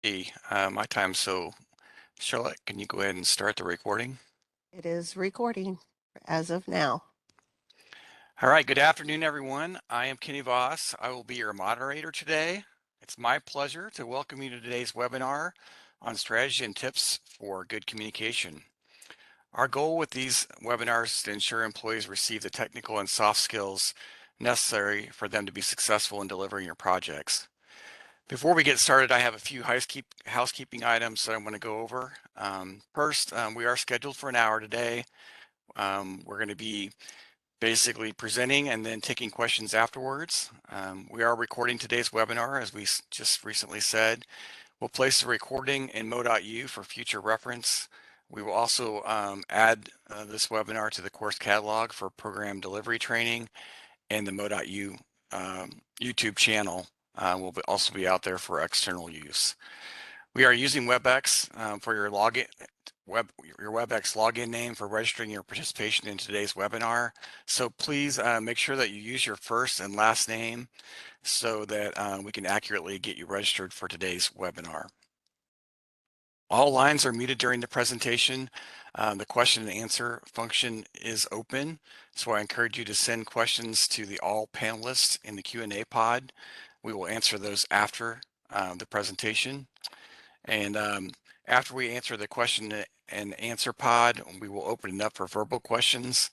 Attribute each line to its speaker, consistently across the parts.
Speaker 1: Hey, my time. So, Charlotte, can you go ahead and start the recording?
Speaker 2: It is recording as of now.
Speaker 1: All right, good afternoon, everyone. I am Kenny Voss. I will be your moderator today. It's my pleasure to welcome you to today's webinar on strategy and tips for good communication. Our goal with these webinars is to ensure employees receive the technical and soft skills necessary for them to be successful in delivering your projects. Before we get started, I have a few housekeeping items that I'm going to go over. First, we are scheduled for an hour today. We're going to be basically presenting and then taking questions afterwards. We are recording today's webinar, as we just recently said. We'll place the recording in Mo.U for future reference. We will also add this webinar to the course catalog for program delivery training, and the Mo.U YouTube channel will also be out there for external use. We are using WebEx for your WebEx login name for registering your participation in today's webinar. So please make sure that you use your first and last name so that we can accurately get you registered for today's webinar. All lines are muted during the presentation. The question and answer function is open, so I encourage you to send questions to the all panelists in the Q&A pod. We will answer those after the presentation. And after we answer the question and answer pod, we will open it up for verbal questions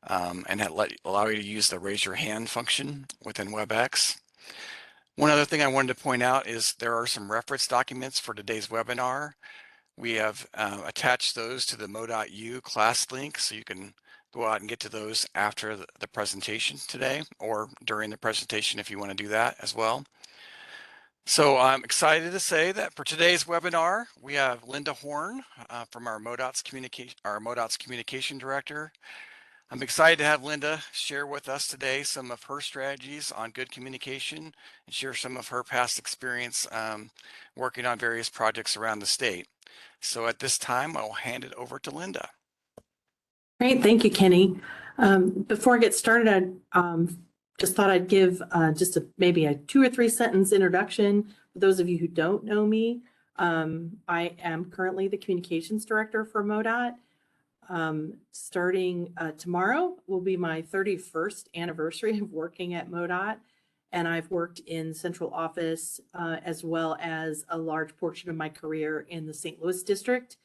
Speaker 1: and allow you to use the raise your hand function within WebEx. One other thing I wanted to point out is there are some reference documents for today's webinar. We have attached those to the Mo.U class link, so you can go out and get to those after the presentation today, or during the presentation if you want to do that as well. So I'm excited to say that for today's webinar, we have Linda Horn from our MoDOT's communication director. I'm excited to have Linda share with us today some of her strategies on good communication and share some of her past experience working on various projects around the state. So at this time, I'll hand it over to Linda.
Speaker 3: Great, thank you, Kenny. Before I get started, I just thought I'd give maybe a 2 or 3 sentence introduction for those of you who don't know me. I am currently the communications director for MoDOT. Starting tomorrow will be my 31st anniversary of working at MoDOT, and I've worked in central office as well as a large portion of my career in the St. Louis district.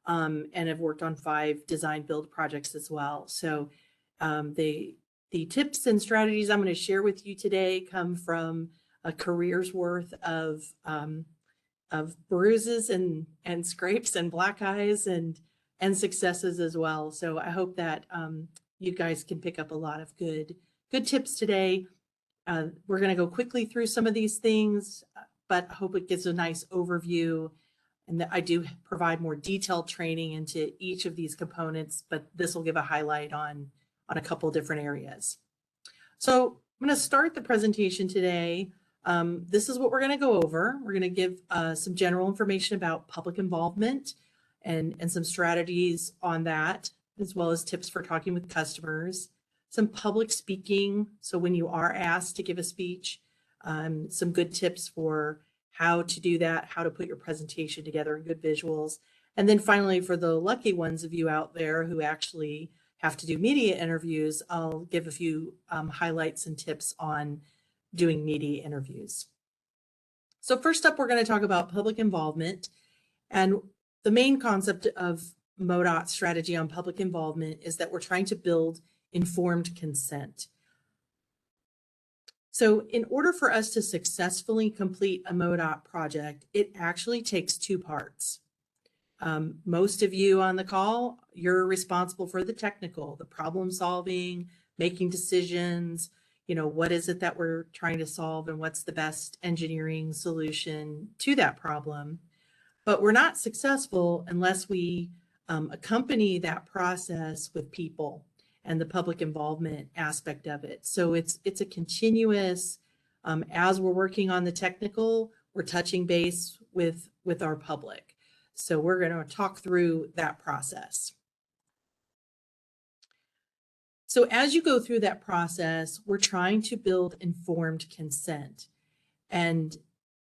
Speaker 3: And have worked on 5 design build projects as well. So the tips and strategies I'm going to share with you today come from a career's worth of bruises and scrapes and black eyes and successes as well. So I hope that you guys can pick up a lot of good tips today. We're going to go quickly through some of these things, but I hope it gives a nice overview. And I do provide more detailed training into each of these components, but this will give a highlight on a couple different areas. So I'm going to start the presentation today. This is what we're going to go over. We're going to give some general information about public involvement and some strategies on that, as well as tips for talking with customers, some public speaking. So when you are asked to give a speech, some good tips for how to do that, how to put your presentation together and good visuals. And then finally, for the lucky ones of you out there who actually have to do media interviews, I'll give a few highlights and tips on doing media interviews. So first up, we're going to talk about public involvement. And the main concept of MoDOT strategy on public involvement is that we're trying to build informed consent. So in order for us to successfully complete a MoDOT project, it actually takes 2 parts. Most of you on the call, you're responsible for the technical, the problem solving, making decisions, what is it that we're trying to solve and what's the best engineering solution to that problem. But we're not successful unless we accompany that process with people and the public involvement aspect of it. So it's a continuous, as we're working on the technical, we're touching base with our public. So we're going to talk through that process. So as you go through that process, we're trying to build informed consent. And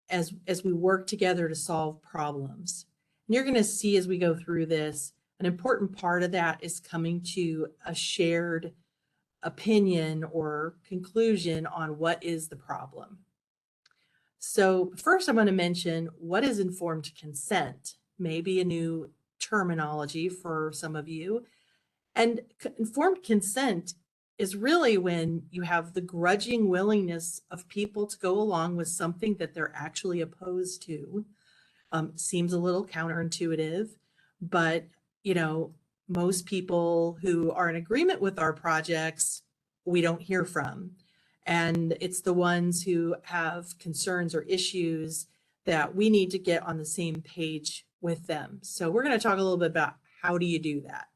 Speaker 3: as we work together to solve problems. And you're going to see as we go through this, an important part of that is coming to a shared opinion or conclusion on what is the problem. So first I'm going to mention what is informed consent, maybe a new terminology for some of you. And informed consent is really when you have the grudging willingness of people to go along with something that they're actually opposed to. Seems a little counterintuitive, but most people who are in agreement with our projects, we don't hear from. And it's the ones who have concerns or issues that we need to get on the same page with them. So we're going to talk a little bit about how do you do that?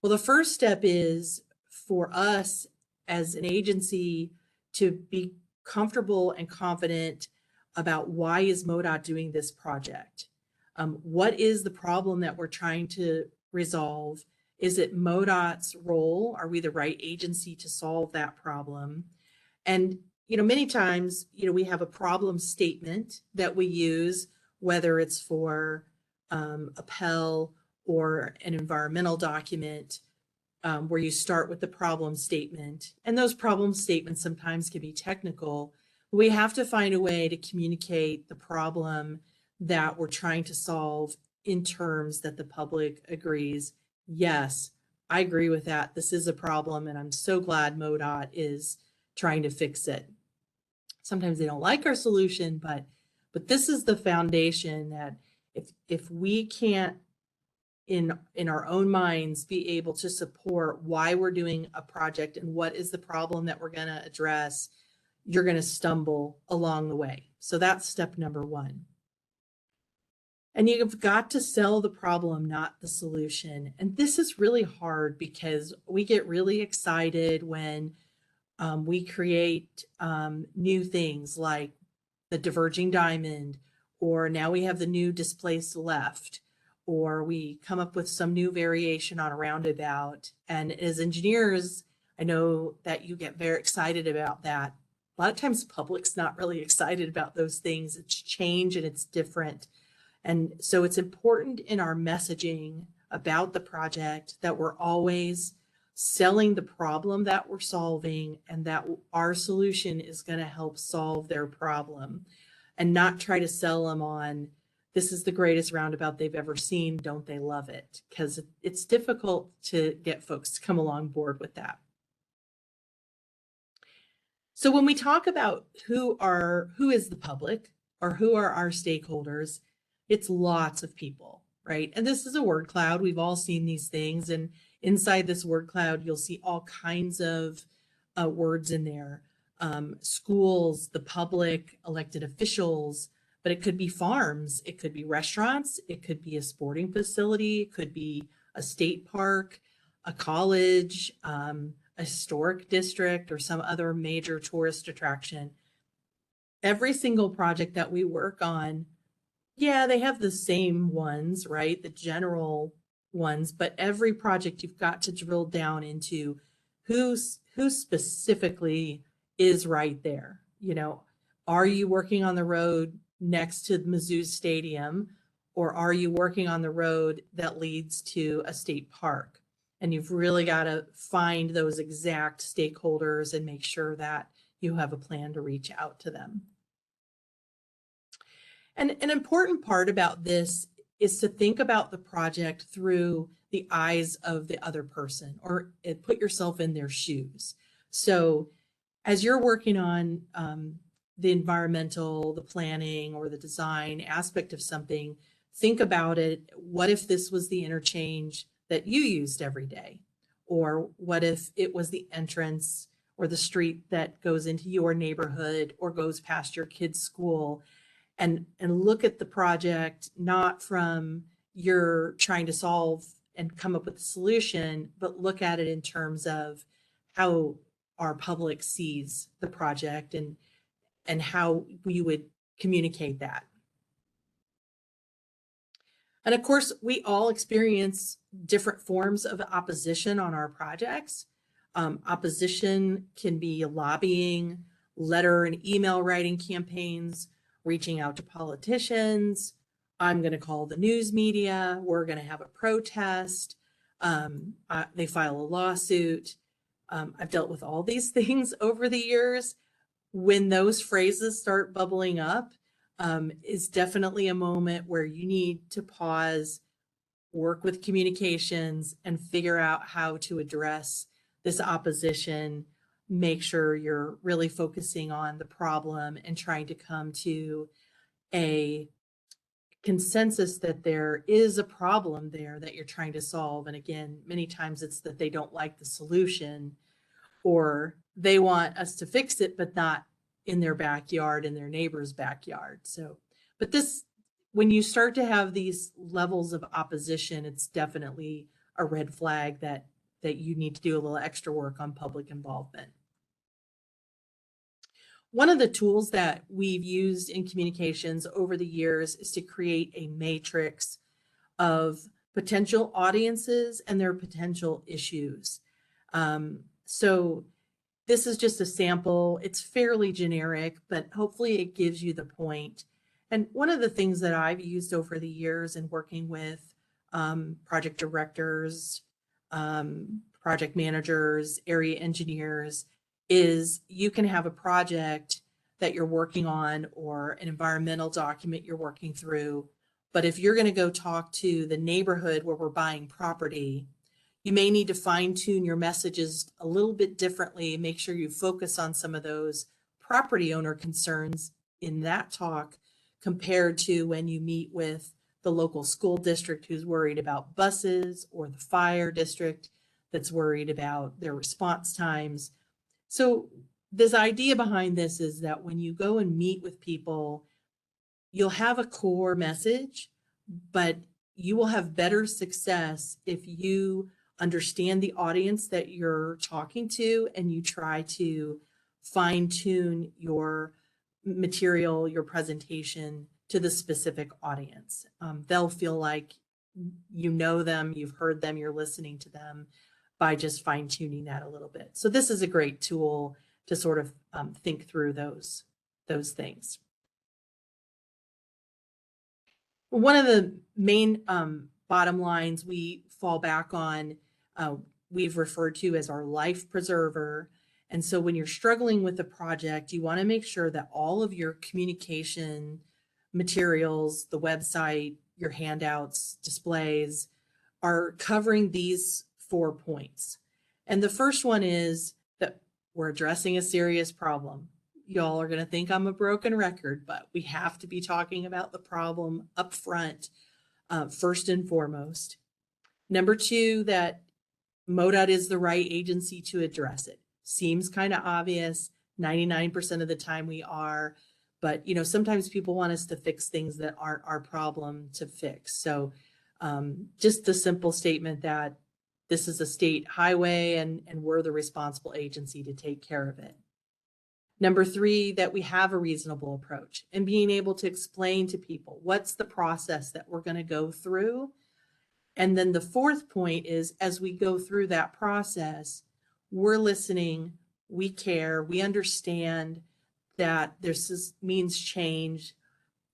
Speaker 3: Well, the first step is for us as an agency to be comfortable and confident about why is MoDOT doing this project? What is the problem that we're trying to resolve? Is it MoDOT's role? Are we the right agency to solve that problem? And, many times, we have a problem statement that we use, whether it's for a Pell or an environmental document, where you start with the problem statement. And those problem statements sometimes can be technical. We have to find a way to communicate the problem that we're trying to solve in terms that the public agrees. Yes, I agree with that. This is a problem, and I'm so glad MoDOT is trying to fix it. Sometimes they don't like our solution, but this is the foundation that if we can't in our own minds be able to support why we're doing a project and what is the problem that we're going to address, you're going to stumble along the way. So that's step number one. And you've got to sell the problem, not the solution. And this is really hard because we get really excited when we create new things like the diverging diamond, or now we have the new displaced left, or we come up with some new variation on a roundabout. And as engineers, I know that you get very excited about that. A lot of times public's not really excited about those things. It's change and it's different. And so it's important in our messaging about the project that we're always selling the problem that we're solving and that our solution is going to help solve their problem, and not try to sell them on this is the greatest roundabout they've ever seen. Don't they love it? Because it's difficult to get folks to come along board with that. So when we talk about who is the public or who are our stakeholders, it's lots of people, right? And this is a word cloud. We've all seen these things. And inside this word cloud, you'll see all kinds of words in there. Schools, the public, elected officials, but it could be farms, it could be restaurants, it could be a sporting facility, it could be a state park, a college, a historic district, or some other major tourist attraction. Every single project that we work on, yeah, they have the same ones, right? The general ones, but every project you've got to drill down into who specifically is right there. Are you working on the road next to the Mizzou Stadium, or are you working on the road that leads to a state park? And you've really got to find those exact stakeholders and make sure that you have a plan to reach out to them. And an important part about this is to think about the project through the eyes of the other person, or put yourself in their shoes. So as you're working on the environmental, the planning, or the design aspect of something, think about it. What if this was the interchange that you used every day? Or what if it was the entrance or the street that goes into your neighborhood or goes past your kid's school? And look at the project not from you're trying to solve and come up with a solution, but look at it in terms of how our public sees the project and how we would communicate that. And of course, we all experience different forms of opposition on our projects. Opposition can be lobbying, letter and email writing campaigns, reaching out to politicians. I'm going to call the news media. We're going to have a protest. They file a lawsuit. I've dealt with all these things over the years. When those phrases start bubbling up, is definitely a moment where you need to pause, work with communications, and figure out how to address this opposition. Make sure you're really focusing on the problem and trying to come to a consensus that there is a problem there that you're trying to solve. And again, many times it's that they don't like the solution, or they want us to fix it, but not in their backyard, in their neighbor's backyard. So, but this, when you start to have these levels of opposition, it's definitely a red flag that you need to do a little extra work on public involvement. One of the tools that we've used in communications over the years is to create a matrix of potential audiences and their potential issues. So this is just a sample. It's fairly generic, but hopefully it gives you the point. And one of the things that I've used over the years in working with project directors, project managers, area engineers, is you can have a project that you're working on or an environmental document you're working through. But if you're going to go talk to the neighborhood where we're buying property, you may need to fine tune your messages a little bit differently, make sure you focus on some of those property owner concerns in that talk compared to when you meet with the local school district who's worried about buses, or the fire district that's worried about their response times. So this idea behind this is that when you go and meet with people, you'll have a core message, but you will have better success if you understand the audience that you're talking to and you try to fine tune your material, your presentation to the specific audience. They'll feel like you know them, you've heard them, you're listening to them by just fine tuning that a little bit. So this is a great tool to sort of think through those things. One of the main bottom lines we fall back on, we've referred to as our life preserver. And so when you're struggling with a project, you want to make sure that all of your communication materials, the website, your handouts, displays, are covering these 4 points. And the first one is that we're addressing a serious problem. Y'all are going to think I'm a broken record, but we have to be talking about the problem up front, first and foremost. Number 2, that MoDOT is the right agency to address it. Seems kind of obvious. 99% of the time we are, but sometimes people want us to fix things that aren't our problem to fix. So just the simple statement that this is a state highway and we're the responsible agency to take care of it. Number 3, that we have a reasonable approach and being able to explain to people what's the process that we're going to go through. And then the 4th point is, as we go through that process, we're listening, we care, we understand that this means change.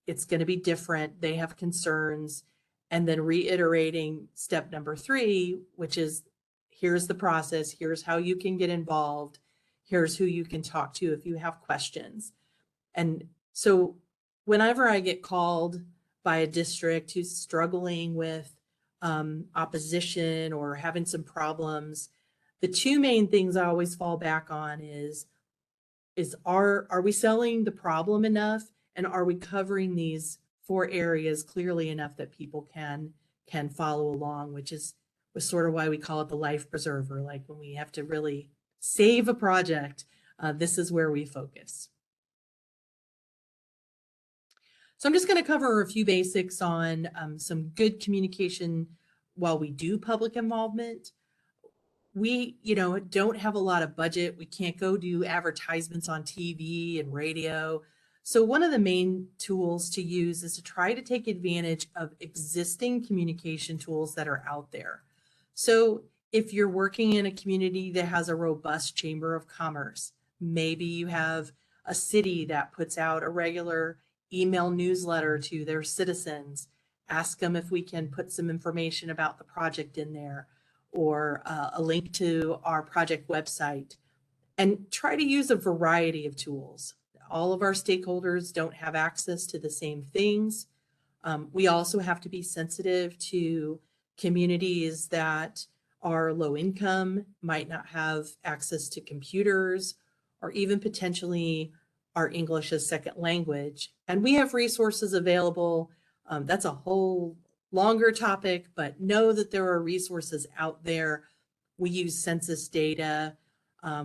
Speaker 3: It's going to be different. They have concerns. And then reiterating step number 3, which is, here's the process. Here's how you can get involved. Here's who you can talk to if you have questions. And so whenever I get called by a district who's struggling with opposition or having some problems, the 2 main things I always fall back on is are we selling the problem enough, and are we covering these 4 areas clearly enough that people can follow along, which was sort of why we call it the life preserver. Like when we have to really save a project, this is where we focus. So I'm just going to cover a few basics on some good communication while we do public involvement. We, don't have a lot of budget. We can't go do advertisements on TV and radio. So one of the main tools to use is to try to take advantage of existing communication tools that are out there. So if you're working in a community that has a robust chamber of commerce, maybe you have a city that puts out a regular email newsletter to their citizens, ask them if we can put some information about the project in there, or a link to our project website, and try to use a variety of tools. All of our stakeholders don't have access to the same things. We also have to be sensitive to communities that are low income, might not have access to computers, or even potentially our English as second language. And we have resources available. That's a whole longer topic, but know that there are resources out there. We use census data.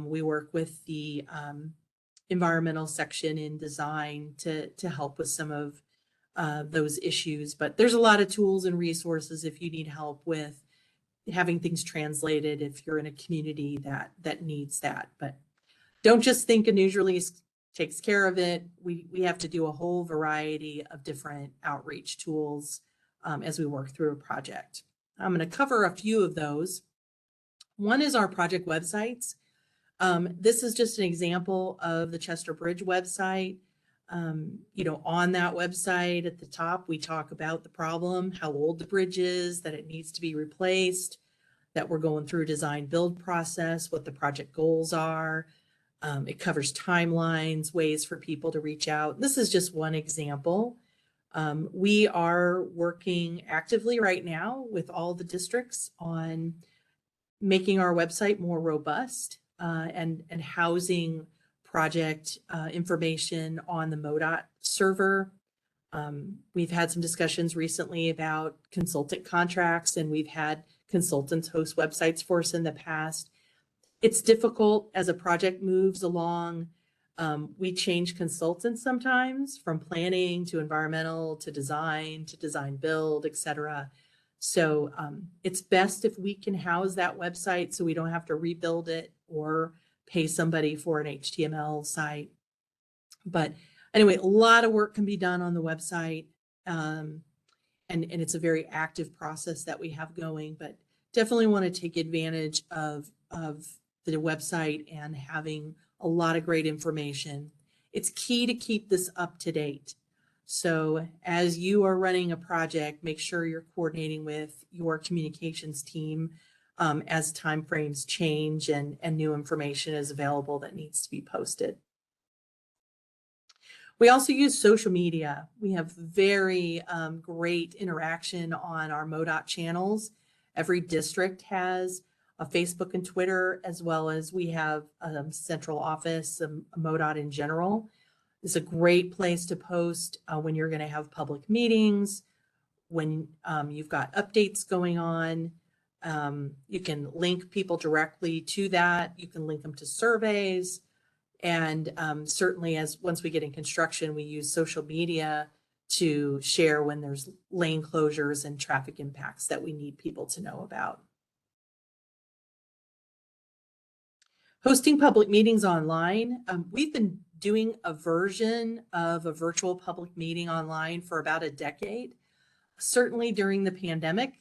Speaker 3: We work with the environmental section in design to help with some of those issues. But there's a lot of tools and resources if you need help with having things translated, if you're in a community that needs that. But don't just think a news release takes care of it. We have to do a whole variety of different outreach tools as we work through a project. I'm going to cover a few of those. One is our project websites. This is just an example of the Chester Bridge website. On that website at the top, we talk about the problem, how old the bridge is, that it needs to be replaced, that we're going through a design build process, what the project goals are. It covers timelines, ways for people to reach out. This is just one example. We are working actively right now with all the districts on making our website more robust and housing project information on the MoDOT server. We've had some discussions recently about consultant contracts, and we've had consultants host websites for us in the past. It's difficult as a project moves along. We change consultants sometimes from planning to environmental to design build, et cetera. So it's best if we can house that website so we don't have to rebuild it or pay somebody for an HTML site. But anyway, a lot of work can be done on the website. And it's a very active process that we have going, but definitely want to take advantage of the website and having a lot of great information. It's key to keep this up to date. So as you are running a project, make sure you're coordinating with your communications team as timeframes change and new information is available that needs to be posted. We also use social media. We have very great interaction on our MoDOT channels. Every district has a Facebook and Twitter, as well as we have a central office, MoDOT in general. It's a great place to post when you're going to have public meetings, when you've got updates going on. You can link people directly to that. You can link them to surveys. And certainly once we get in construction, we use social media to share when there's lane closures and traffic impacts that we need people to know about. Hosting public meetings online. We've been doing a version of a virtual public meeting online for about a decade. Certainly during the pandemic,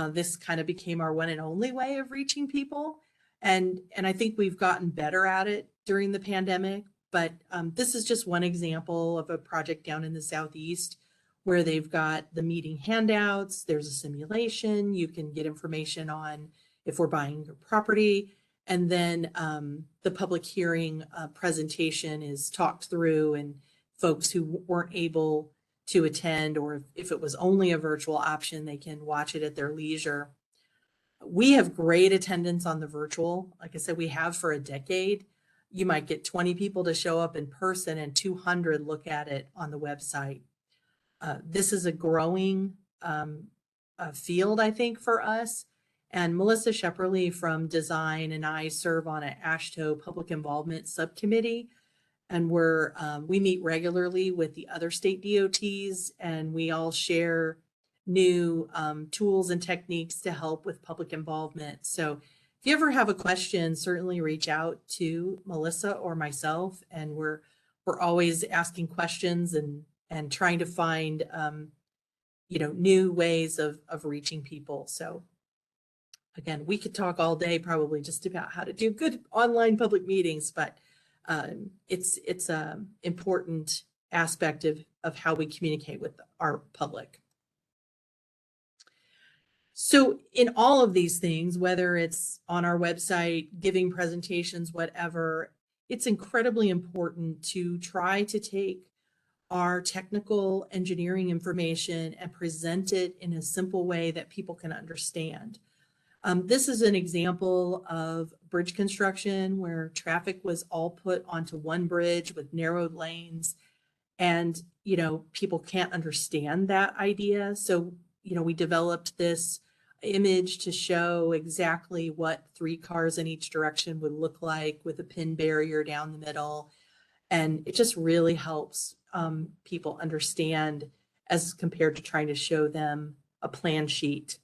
Speaker 3: this kind of became our one and only way of reaching people. And I think we've gotten better at it during the pandemic, but this is just one example of a project down in the Southeast where they've got the meeting handouts, there's a simulation, you can get information on if we're buying your property, and then the public hearing presentation is talked through, and folks who weren't able to attend, or if it was only a virtual option, they can watch it at their leisure. We have great attendance on the virtual. Like I said, we have for a decade. You might get 20 people to show up in person and 200 look at it on the website. This is a growing field, I think, for us. And Melissa Shepperly from Design and I serve on an AASHTO public involvement subcommittee. And we meet regularly with the other state DOTs, and we all share new tools and techniques to help with public involvement. So if you ever have a question, certainly reach out to Melissa or myself, and we're always asking questions and trying to find new ways of reaching people. So again, we could talk all day probably just about how to do good online public meetings, but it's important aspect of how we communicate with our public. So in all of these things, whether it's on our website, giving presentations, whatever, it's incredibly important to try to take our technical engineering information and present it in a simple way that people can understand. This is an example of bridge construction where traffic was all put onto one bridge with narrowed lanes. And, people can't understand that idea. So, we developed this image to show exactly what 3 cars in each direction would look like with a pin barrier down the middle. And it just really helps people understand as compared to trying to show them a plan sheet.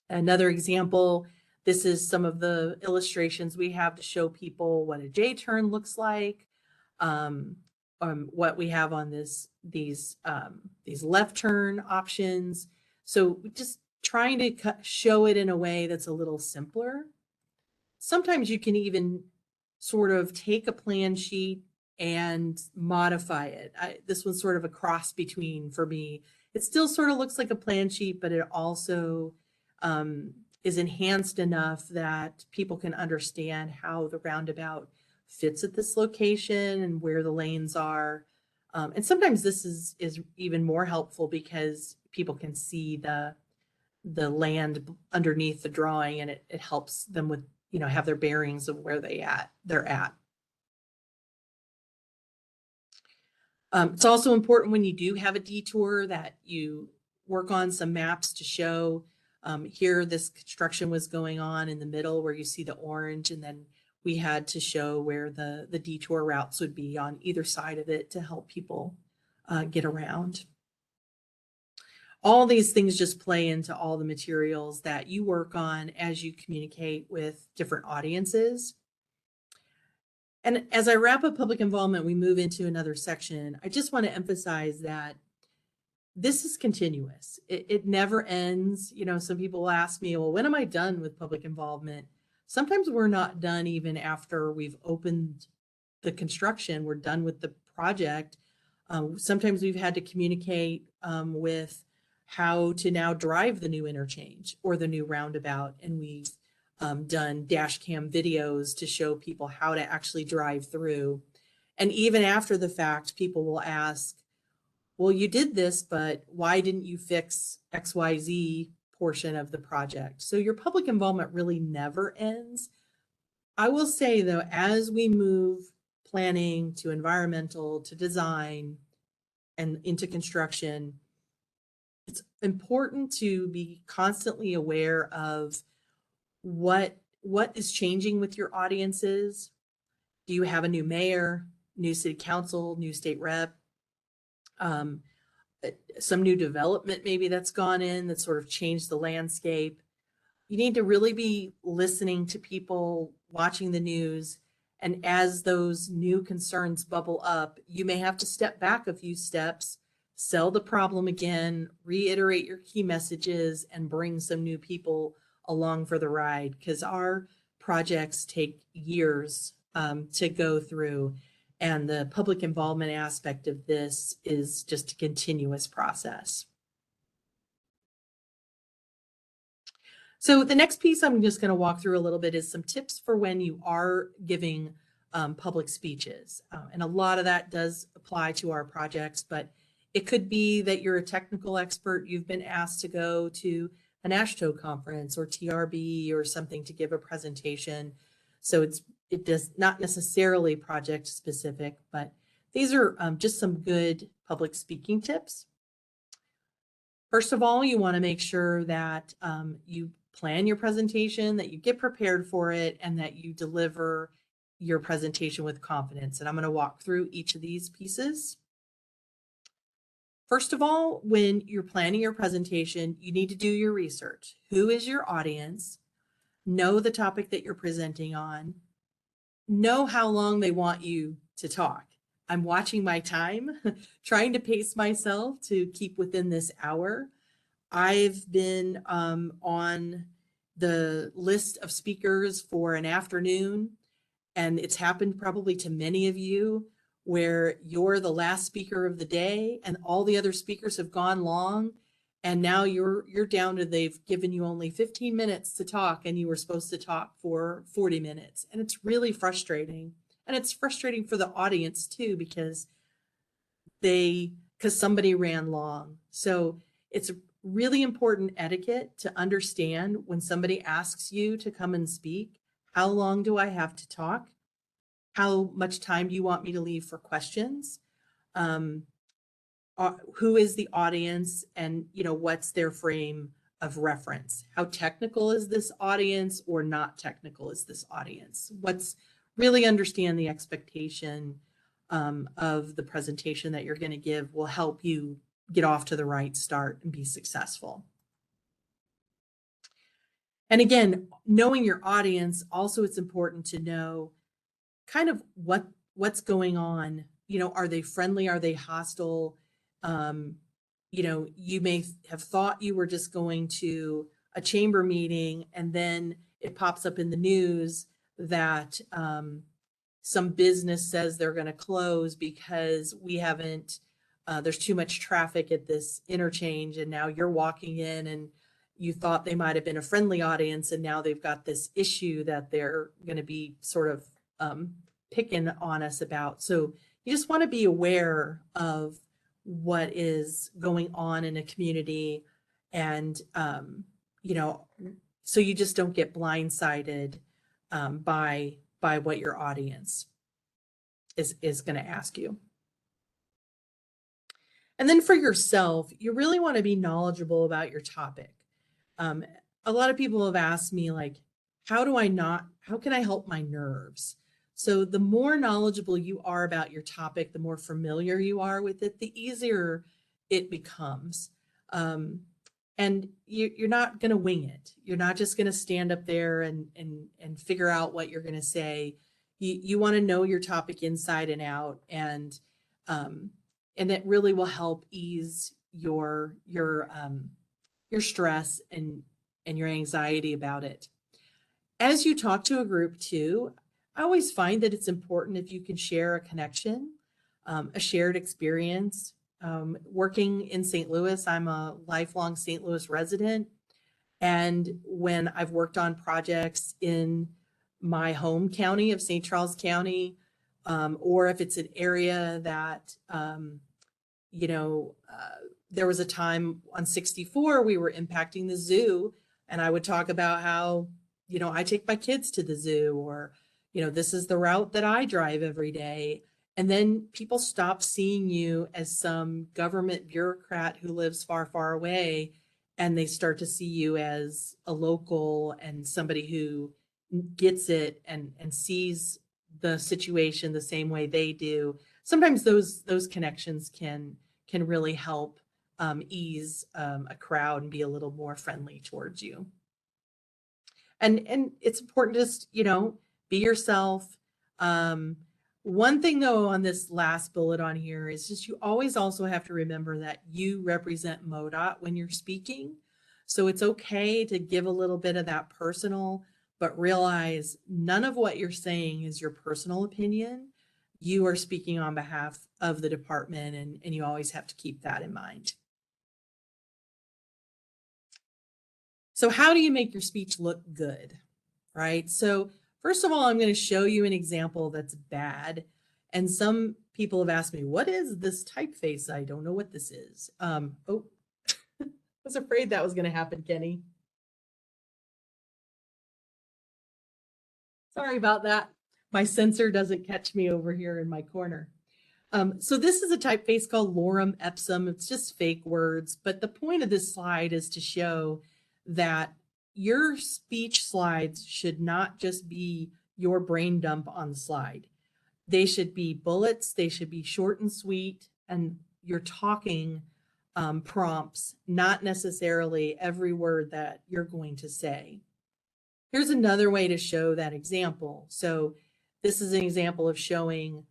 Speaker 3: Another example, this is some of the illustrations we have to show people what a J-turn looks like, um, what we have on these left turn options. So just trying to show it in a way that's a little simpler. Sometimes you can even sort of take a plan sheet and modify it. This one's sort of a cross between, for me, it still sort of looks like a plan sheet, but it also is enhanced enough that people can understand how the roundabout fits at this location and where the lanes are. And sometimes this is even more helpful because people can see the land underneath the drawing, and it helps them with, have their bearings of where they're at. It's also important when you do have a detour that you work on some maps to show here this construction was going on in the middle where you see the orange, and then we had to show where the detour routes would be on either side of it to help people get around. All these things just play into all the materials that you work on as you communicate with different audiences. And as I wrap up public involvement, we move into another section. I just want to emphasize that this is continuous. It never ends. Some people ask me, well, when am I done with public involvement? Sometimes we're not done even after we've opened the construction. We're done with the project. Sometimes we've had to communicate with how to now drive the new interchange or the new roundabout. And we've done dash cam videos to show people how to actually drive through. And even after the fact, people will ask, well, you did this, but why didn't you fix XYZ portion of the project? So your public involvement really never ends. I will say though, as we move planning to environmental to design and into construction, it's important to be constantly aware of what is changing with your audiences. Do you have a new mayor, new city council, new state rep? Some new development maybe that's gone in that sort of changed the landscape. You need to really be listening to people, watching the news, and as those new concerns bubble up, you may have to step back a few steps, sell the problem again, reiterate your key messages, and bring some new people along for the ride, because our projects take years to go through. And the public involvement aspect of this is just a continuous process. So the next piece I'm just going to walk through a little bit is some tips for when you are giving public speeches. And a lot of that does apply to our projects, but it could be that you're a technical expert. You've been asked to go to an AASHTO conference or TRB or something to give a presentation. So it does not necessarily project specific, but these are just some good public speaking tips. First of all, you want to make sure that you plan your presentation, that you get prepared for it, and that you deliver your presentation with confidence. And I'm going to walk through each of these pieces. First of all, when you're planning your presentation, you need to do your research. Who is your audience? Know the topic that you're presenting on. Know how long they want you to talk. I'm watching my time, trying to pace myself to keep within this hour. I've been on the list of speakers for an afternoon, and it's happened probably to many of you where you're the last speaker of the day and all the other speakers have gone long, and now you're down to, they've given you only 15 minutes to talk and you were supposed to talk for 40 minutes. And it's really frustrating. And it's frustrating for the audience too, because somebody ran long. So it's really important etiquette to understand when somebody asks you to come and speak, how long do I have to talk? How much time do you want me to leave for questions? Who is the audience, and what's their frame of reference? How technical is this audience or not technical is this audience? What's really understand the expectation of the presentation that you're going to give will help you get off to the right start and be successful. And again, knowing your audience, also it's important to know kind of what's going on. Are they friendly? Are they hostile? You may have thought you were just going to a chamber meeting, and then it pops up in the news that some business says they're going to close because there's too much traffic at this interchange, and now you're walking in and you thought they might have been a friendly audience, and now they've got this issue that they're going to be sort of picking on us about. So you just want to be aware of what is going on in a community, and so you just don't get blindsided by what your audience is going to ask you. And then for yourself, you really want to be knowledgeable about your topic. A lot of people have asked me, like, how can I help my nerves? So the more knowledgeable you are about your topic, the more familiar you are with it, the easier it becomes. And you're not going to wing it. You're not just going to stand up there and figure out what you're going to say. You want to know your topic inside and out, and it really will help ease your stress and your anxiety about it. As you talk to a group too, I always find that it's important if you can share a connection, a shared experience. Working in St. Louis, I'm a lifelong St. Louis resident. And when I've worked on projects in my home county of St. Charles County, or if it's an area that, there was a time on 64, we were impacting the zoo, and I would talk about how, I take my kids to the zoo, or, this is the route that I drive every day. And then people stop seeing you as some government bureaucrat who lives far, far away, and they start to see you as a local and somebody who gets it and sees the situation the same way they do. Sometimes those connections can really help ease a crowd and be a little more friendly towards you. And it's important to just, be yourself. One thing though, on this last bullet on here is just, you always also have to remember that you represent MoDOT when you're speaking. So it's okay to give a little bit of that personal, but realize none of what you're saying is your personal opinion. You are speaking on behalf of the department, and you always have to keep that in mind. So how do you make your speech look good, right? So first of all, I'm going to show you an example that's bad. And some people have asked me, what is this typeface? I don't know what this is. Oh, I was afraid that was going to happen, Kenny. Sorry about that. My sensor doesn't catch me over here in my corner. So this is a typeface called lorem ipsum. It's just fake words. But the point of this slide is to show that your speech slides should not just be your brain dump on the slide. They should be bullets. They should be short and sweet. And you're talking prompts, not necessarily every word that you're going to say. Here's another way to show that example. So this is an example of showing,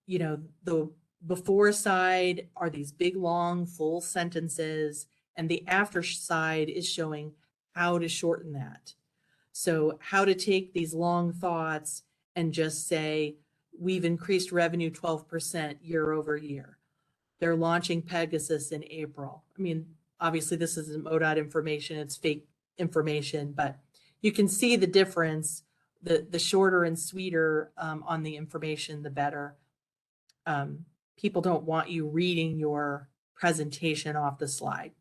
Speaker 3: the before side are these big, long, full sentences, and the after side is showing how to shorten that. So how to take these long thoughts and just say, we've increased revenue 12% year over year. They're launching Pegasus in April. I mean, obviously this isn't MoDOT information, it's fake information, but you can see the difference. The shorter and sweeter on the information, the better. People don't want you reading your presentation off the slide.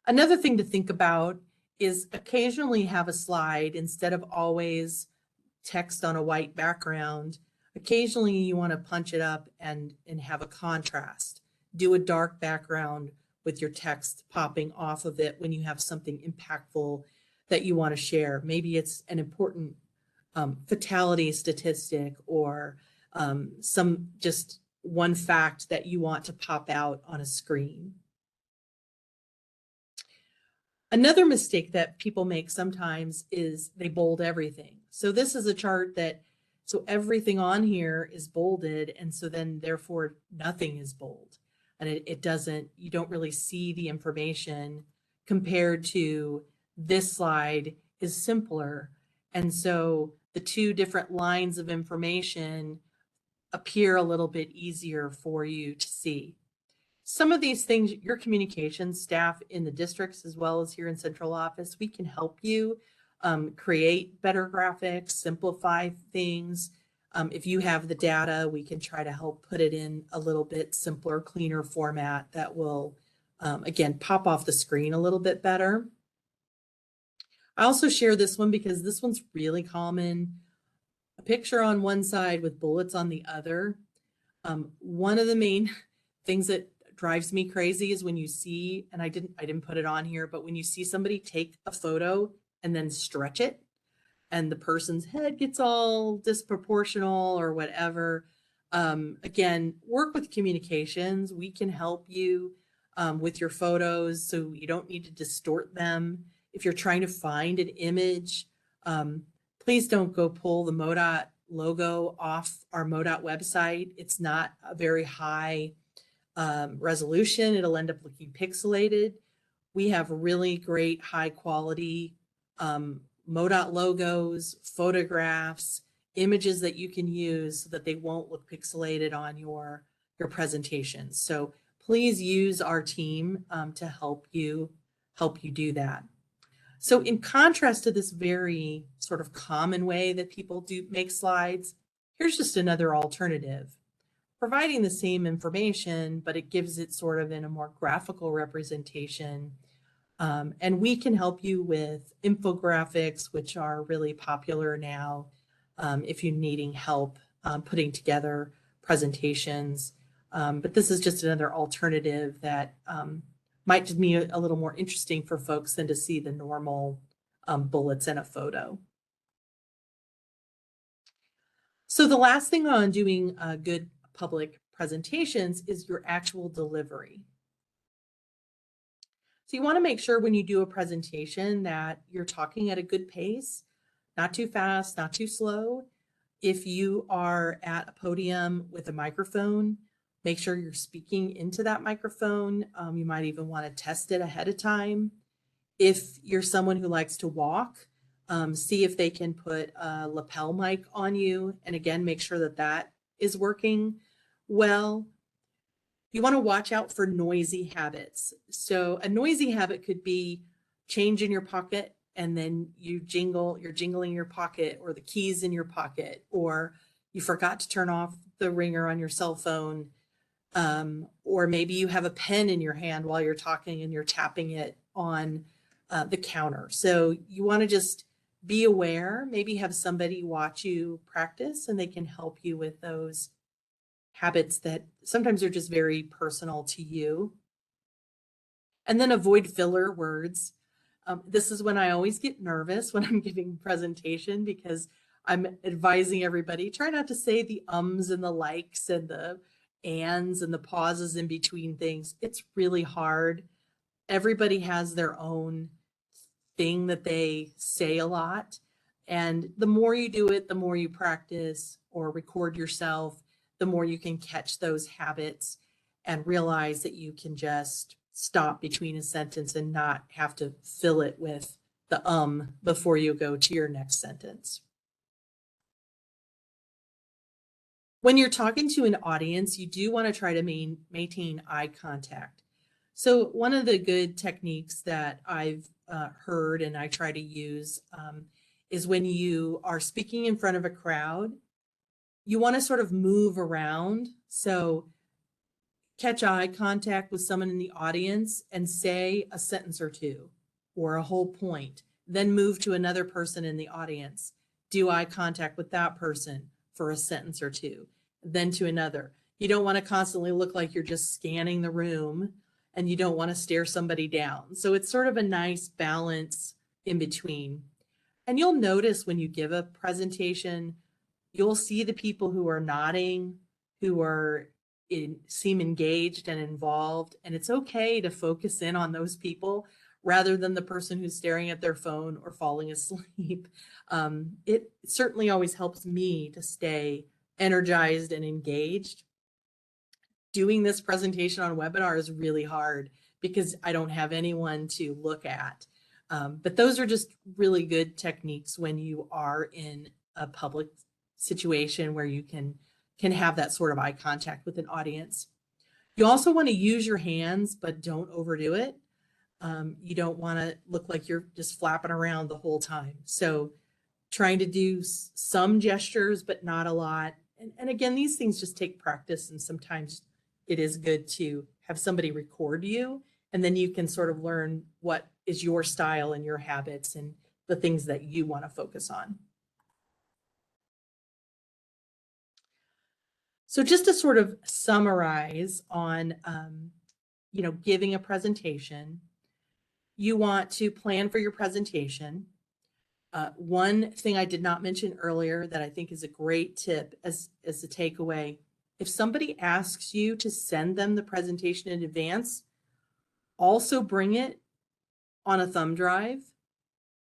Speaker 3: Another thing to think about is occasionally have a slide instead of always text on a white background. Occasionally you want to punch it up and have a contrast. Do a dark background with your text popping off of it when you have something impactful that you want to share. Maybe it's an important fatality statistic or some just one fact that you want to pop out on a screen. Another mistake that people make sometimes is they bold everything. So this is a chart so everything on here is bolded, and so then therefore nothing is bold. And you don't really see the information compared to this slide is simpler. And so the two different lines of information appear a little bit easier for you to see. Some of these things, your communications staff in the districts, as well as here in central office, we can help you create better graphics, simplify things. If you have the data, we can try to help put it in a little bit simpler, cleaner format that will, again, pop off the screen a little bit better. I also share this one because this one's really common. A picture on one side with bullets on the other. One of the main things that drives me crazy is when you see, and I didn't put it on here, but when you see somebody take a photo and then stretch it and the person's head gets all disproportional or whatever. Again, work with communications. We can help you with your photos so you don't need to distort them. If you're trying to find an image, please don't go pull the MoDOT logo off our MoDOT website. It's not a very high resolution. It'll end up looking pixelated. We have really great high quality MoDOT logos, photographs, images that you can use so that they won't look pixelated on your presentations. So please use our team to help you do that. So in contrast to this very sort of common way that people do make slides, here's just another alternative. Providing the same information, but it gives it sort of in a more graphical representation. And we can help you with infographics, which are really popular now if you're needing help putting together presentations. But this is just another alternative that might be a little more interesting for folks than to see the normal bullets in a photo. So the last thing on doing good public presentations is your actual delivery. So you want to make sure when you do a presentation that you're talking at a good pace, not too fast, not too slow. If you are at a podium with a microphone, make sure you're speaking into that microphone. You might even want to test it ahead of time. If you're someone who likes to walk, see if they can put a lapel mic on you. And again, make sure that that is working well. You want to watch out for noisy habits. So a noisy habit could be change in your pocket and then you're jingling your pocket, or the keys in your pocket, or you forgot to turn off the ringer on your cell phone. Or maybe you have a pen in your hand while you're talking and you're tapping it on the counter. So you want to just be aware, maybe have somebody watch you practice and they can help you with those habits that sometimes are just very personal to you. And then avoid filler words. This is when I always get nervous when I'm giving presentation because I'm advising everybody, try not to say the ums and the likes and the ands and the pauses in between things. It's really hard. Everybody has their own thing that they say a lot. And the more you do it, the more you practice or record yourself, the more you can catch those habits and realize that you can just stop between a sentence and not have to fill it with the before you go to your next sentence. When you're talking to an audience, you do want to try to maintain eye contact. So one of the good techniques that I've heard and I try to use is when you are speaking in front of a crowd, you want to sort of move around. So catch eye contact with someone in the audience and say a sentence or two or a whole point, then move to another person in the audience. Do eye contact with that person for a sentence or two, then to another. You don't want to constantly look like you're just scanning the room, and you don't want to stare somebody down. So it's sort of a nice balance in between. And you'll notice when you give a presentation, you'll see the people who are nodding, who are seem engaged and involved. And it's okay to focus in on those people rather than the person who's staring at their phone or falling asleep. It certainly always helps me to stay energized and engaged. Doing this presentation on webinar is really hard because I don't have anyone to look at. But those are just really good techniques when you are in a public situation where you can have that sort of eye contact with an audience. You also want to use your hands, but don't overdo it. You don't want to look like you're just flapping around the whole time. So trying to do some gestures, but not a lot. And again, these things just take practice, and sometimes it is good to have somebody record you, and then you can sort of learn what is your style and your habits and the things that you want to focus on. So just to sort of summarize on, giving a presentation, you want to plan for your presentation. One thing I did not mention earlier that I think is a great tip as a takeaway, if somebody asks you to send them the presentation in advance, also bring it on a thumb drive.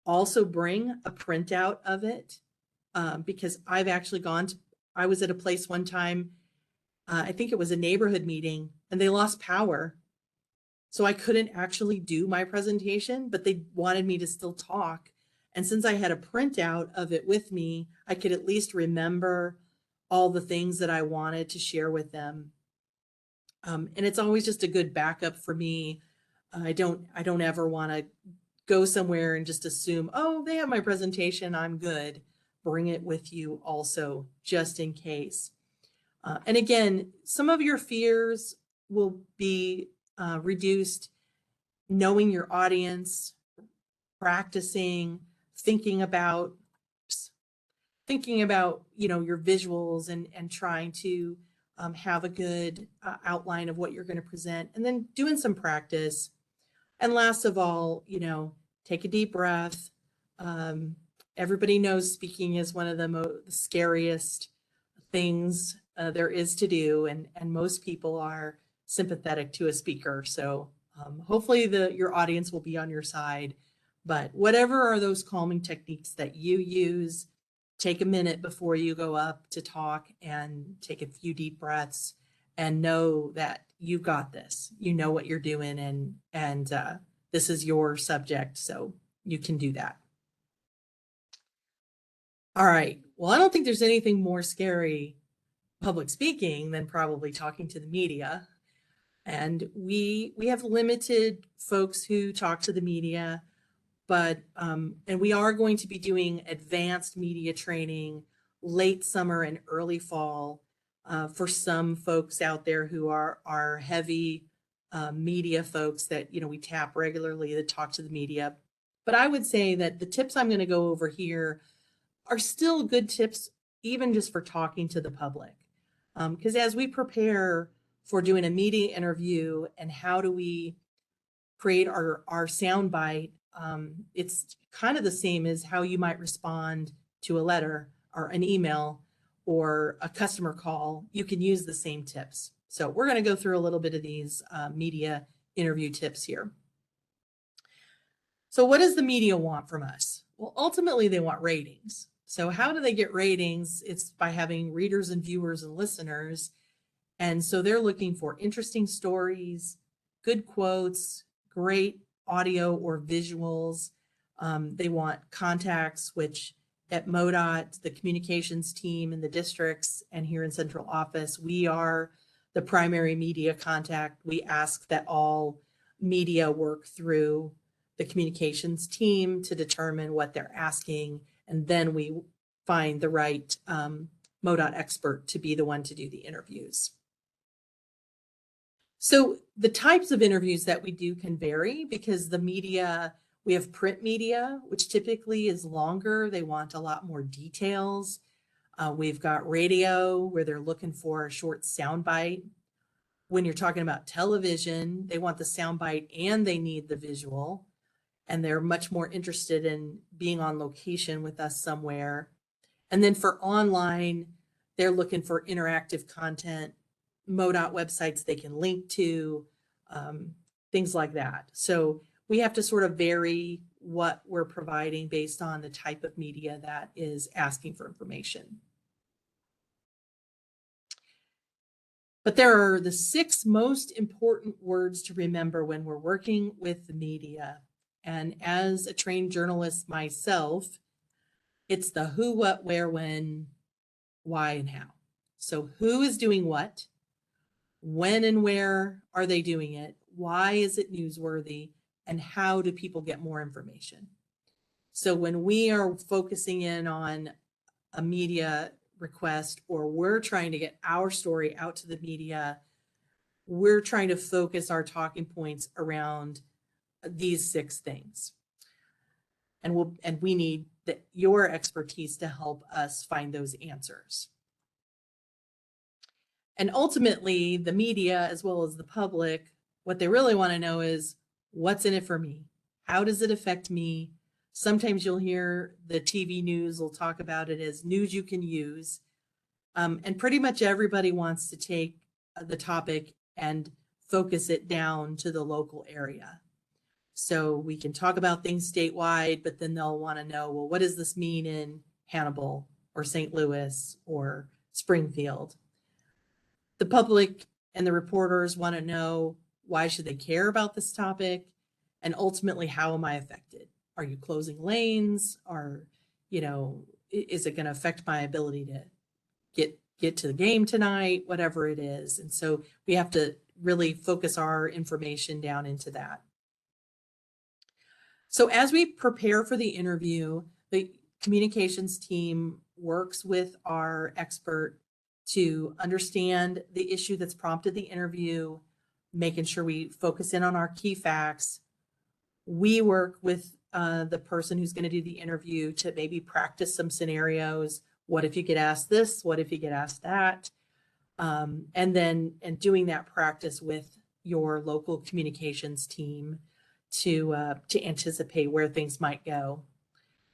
Speaker 3: Also bring a printout of it, because I've actually I was at a place one time, I think it was a neighborhood meeting, and they lost power. So I couldn't actually do my presentation, but they wanted me to still talk. And since I had a printout of it with me, I could at least remember all the things that I wanted to share with them. And it's always just a good backup for me. I don't ever want to go somewhere and just assume, oh, they have my presentation, I'm good. Bring it with you also, just in case. And again, some of your fears will be reduced knowing your audience, practicing, thinking about your visuals and trying to have a good outline of what you're going to present, and then doing some practice. And last of all, take a deep breath. Everybody knows speaking is one of the scariest things there is to do, and most people are sympathetic to a speaker. So hopefully your audience will be on your side. But whatever are those calming techniques that you use, take a minute before you go up to talk and take a few deep breaths and know that you got this. You know what you're doing, and this is your subject, so you can do that. All right. Well, I don't think there's anything more scary public speaking than probably talking to the media. And we have limited folks who talk to the media, but and we are going to be doing advanced media training late summer and early fall for some folks out there who are heavy media folks that we tap regularly to talk to the media. But I would say that the tips I'm going to go over here are still good tips, even just for talking to the public. Because as we prepare for doing a media interview and how do we create our soundbite, it's kind of the same as how you might respond to a letter or an email or a customer call. You can use the same tips. So we're going to go through a little bit of these media interview tips here. So what does the media want from us? Well, ultimately they want ratings. So how do they get ratings? It's by having readers and viewers and listeners. And so they're looking for interesting stories, good quotes, great audio or visuals. They want contacts, which at MoDOT, the communications team in the districts and here in central office, we are the primary media contact. We ask that all media work through the communications team to determine what they're asking, and then we find the right MoDOT expert to be the one to do the interviews. So the types of interviews that we do can vary because the media, we have print media, which typically is longer. They want a lot more details. We've got radio where they're looking for a short soundbite. When you're talking about television, they want the soundbite and they need the visual. And they're much more interested in being on location with us somewhere. And then for online, they're looking for interactive content, MoDOT websites they can link to, things like that. So we have to sort of vary what we're providing based on the type of media that is asking for information. But there are the 6 most important words to remember when we're working with the media. And as a trained journalist myself, it's the who, what, where, when, why, and how. So who is doing what? When and where are they doing it? Why is it newsworthy? And how do people get more information? So when we are focusing in on a media request or we're trying to get our story out to the media, we're trying to focus our talking points around these 6 things. And we need your expertise to help us find those answers. And ultimately, the media, as well as the public, what they really want to know is what's in it for me? How does it affect me? Sometimes you'll hear the TV news will talk about it as news you can use. And pretty much everybody wants to take the topic and focus it down to the local area. So we can talk about things statewide, but then they'll want to know, well, what does this mean in Hannibal or St. Louis or Springfield? The public and the reporters want to know, why should they care about this topic? And ultimately, how am I affected? Are you closing lanes? Is it going to affect my ability to get to the game tonight? Whatever it is. And so we have to really focus our information down into that. So as we prepare for the interview, the communications team works with our expert to understand the issue that's prompted the interview, making sure we focus in on our key facts. We work with the person who's going to do the interview to maybe practice some scenarios. What if you get asked this? What if you get asked that? And doing that practice with your local communications team to anticipate where things might go.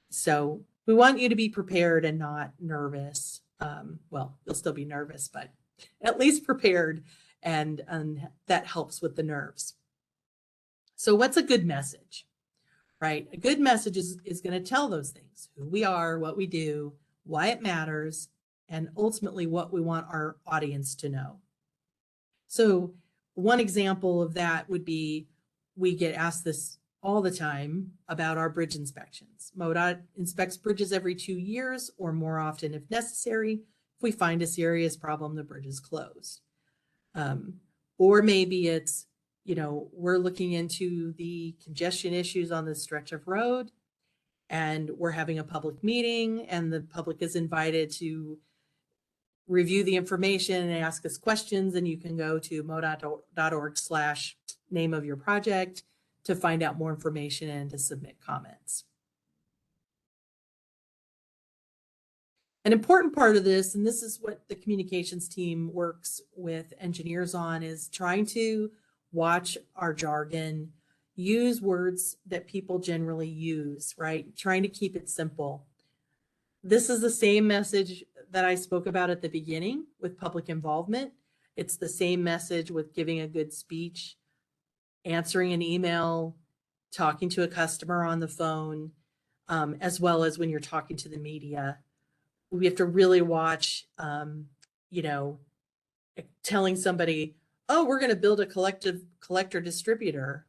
Speaker 3: So we want you to be prepared and not nervous. Well, you'll still be nervous, but at least prepared, and that helps with the nerves. So what's a good message, right? A good message is going to tell those things: who we are, what we do, why it matters, and ultimately what we want our audience to know. So one example of that would be, we get asked this all the time about our bridge inspections. MoDOT inspects bridges every 2 years or more often if necessary. If we find a serious problem, the bridge is closed. Or maybe it's, we're looking into the congestion issues on this stretch of road and we're having a public meeting and the public is invited to review the information and ask us questions. And you can go to modot.org/name of your project to find out more information and to submit comments. An important part of this, and this is what the communications team works with engineers on, is trying to watch our jargon, use words that people generally use, right? Trying to keep it simple. This is the same message that I spoke about at the beginning with public involvement. It's the same message with giving a good speech, answering an email, talking to a customer on the phone, as well as when you're talking to the media. We have to really watch, telling somebody, oh, we're going to build a collector distributor.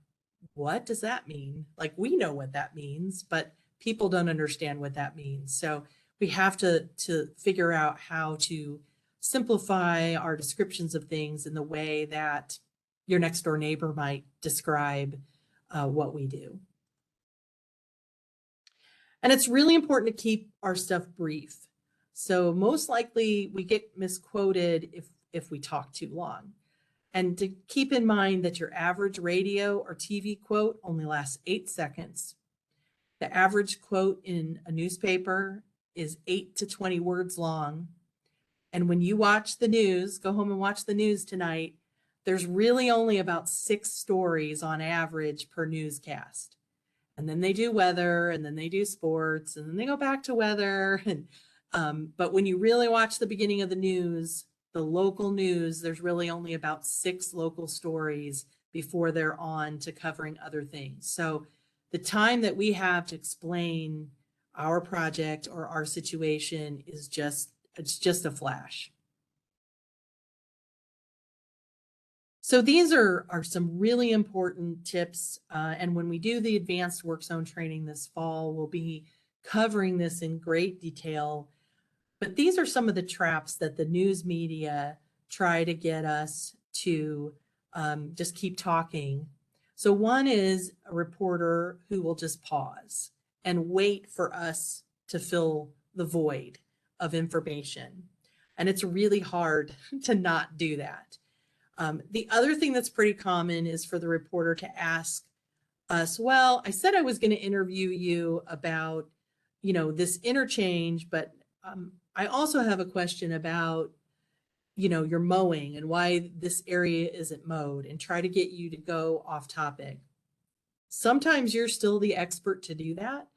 Speaker 3: What does that mean? Like, we know what that means, but people don't understand what that means. So we have to figure out how to simplify our descriptions of things in the way that your next door neighbor might describe what we do. And it's really important to keep our stuff brief. So most likely we get misquoted if we talk too long. And to keep in mind that your average radio or TV quote only lasts 8 seconds. The average quote in a newspaper is 8 to 20 words long. And when you watch the news, go home and watch the news tonight, there's really only about 6 stories on average per newscast. And then they do weather, and then they do sports, and then they go back to weather. And but when you really watch the beginning of the news, the local news, there's really only about 6 local stories before they're on to covering other things. So the time that we have to explain our project or our situation is it's just a flash. So these are some really important tips. And when we do the advanced work zone training this fall, we'll be covering this in great detail. But these are some of the traps that the news media try to get us to just keep talking. So one is a reporter who will just pause and wait for us to fill the void of information. And it's really hard to not do that. The other thing that's pretty common is for the reporter to ask us, well, I said I was going to interview you about, this interchange, but I also have a question about, your mowing and why this area isn't mowed, and try to get you to go off topic. Sometimes you're still the expert to do that,